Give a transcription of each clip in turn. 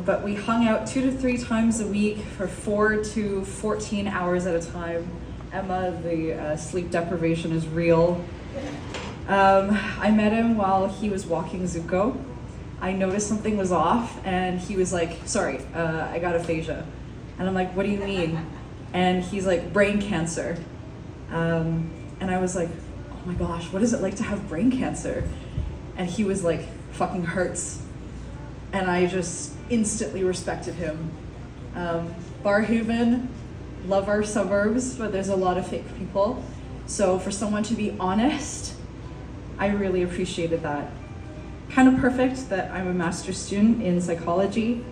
but we hung out 2 to 3 times a week for 4 to 14 hours at a time. Emma, the sleep deprivation is real. I met him while he was walking Zuko. I noticed something was off, and he was like, sorry, I got aphasia. And I'm like, what do you mean? And he's like, brain cancer. And I was like, oh my gosh, what is it like to have brain cancer? And he was like, fucking hurts. And I just instantly respected him. Barrhaven, love our suburbs, but there's a lot of fake people. So for someone to be honest, I really appreciated that. Kind of perfect that I'm a master's student in psychology.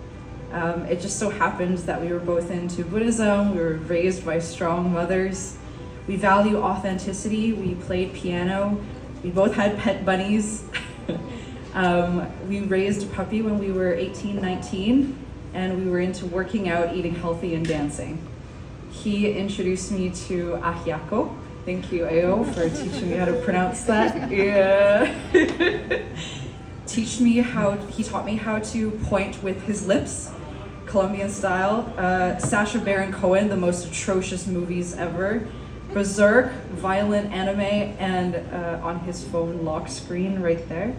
It just so happened that we were both into Buddhism. We were raised by strong mothers. We value authenticity. We played piano. We both had pet bunnies. We raised a puppy when we were 18, 19, and we were into working out, eating healthy, and dancing. He introduced me to Ahiako. Thank you, Ao, for teaching me how to pronounce that. Yeah. He taught me how to point with his lips, Colombian style. Sacha Baron Cohen, the most atrocious movies ever. Berserk, violent anime, and on his phone lock screen right there.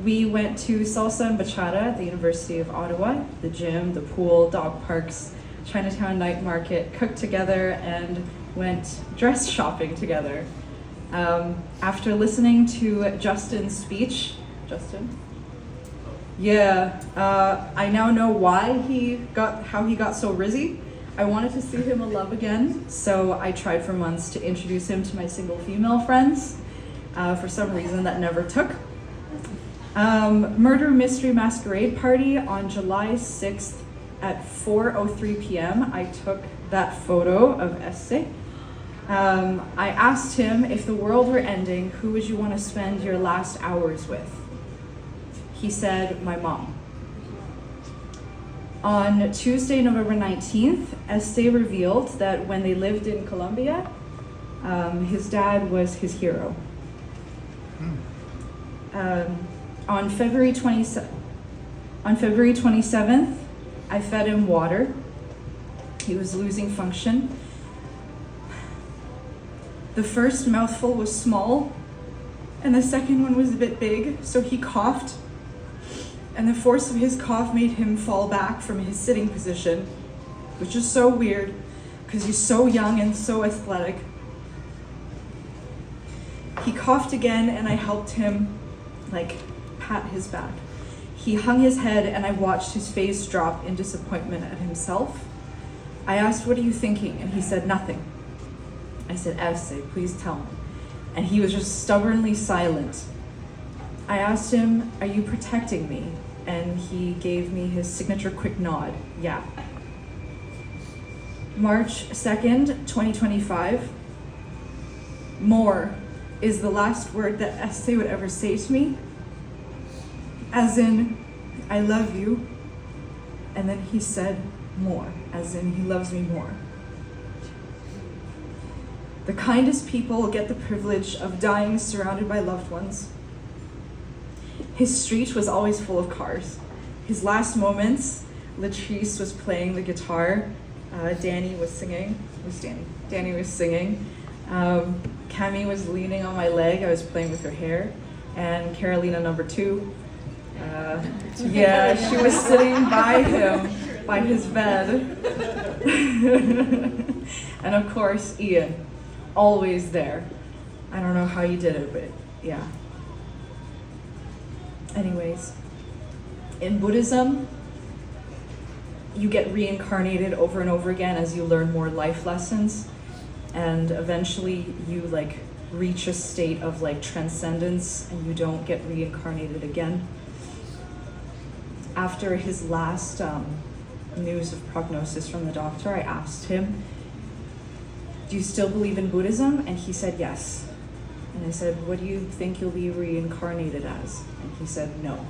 We went to salsa and bachata at the University of Ottawa, the gym, the pool, dog parks, Chinatown night market, cooked together, and went dress shopping together. After listening to Justin's speech, Justin? Yeah, I now know how he got so rizzy. I wanted to see him in love again, so I tried for months to introduce him to my single female friends. For some reason that never took. Murder Mystery Masquerade Party on July 6th at 4:03 p.m. I took that photo of Este. I asked him, if the world were ending, who would you want to spend your last hours with? He said, my mom. On Tuesday, November 19th, Este revealed that when they lived in Colombia, his dad was his hero. On February 27th, I fed him water. He was losing function. The first mouthful was small, and the second one was a bit big, so he coughed. And the force of his cough made him fall back from his sitting position, which is so weird, because he's so young and so athletic. He coughed again, and I helped him, pat his back. He hung his head, and I watched his face drop in disappointment at himself. I asked, what are you thinking? And he said, nothing. I said, Este, please tell me. And he was just stubbornly silent. I asked him, are you protecting me? And he gave me his signature quick nod, yeah. March 2nd, 2025. More is the last word that Este would ever say to me. As in, I love you. And then he said more, as in he loves me more. The kindest people get the privilege of dying surrounded by loved ones. His street was always full of cars. His last moments, Latrice was playing the guitar. Danny was singing. Who's Danny? Danny was singing. Cami was leaning on my leg. I was playing with her hair. And Carolina number 2. She was sitting by him, by his bed. And of course, Ian, always there. I don't know how you did it, but yeah. Anyways, in Buddhism, you get reincarnated over and over again as you learn more life lessons, and eventually you reach a state of transcendence and you don't get reincarnated again. After his last news of prognosis from the doctor, I asked him, do you still believe in Buddhism? And he said yes. And I said, what do you think you'll be reincarnated as? And he said no.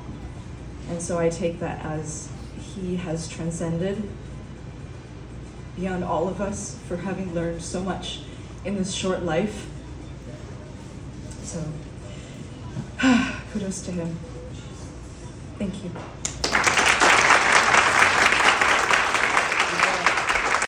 And so I take that as he has transcended beyond all of us for having learned so much in this short life. So, kudos to him. Thank you.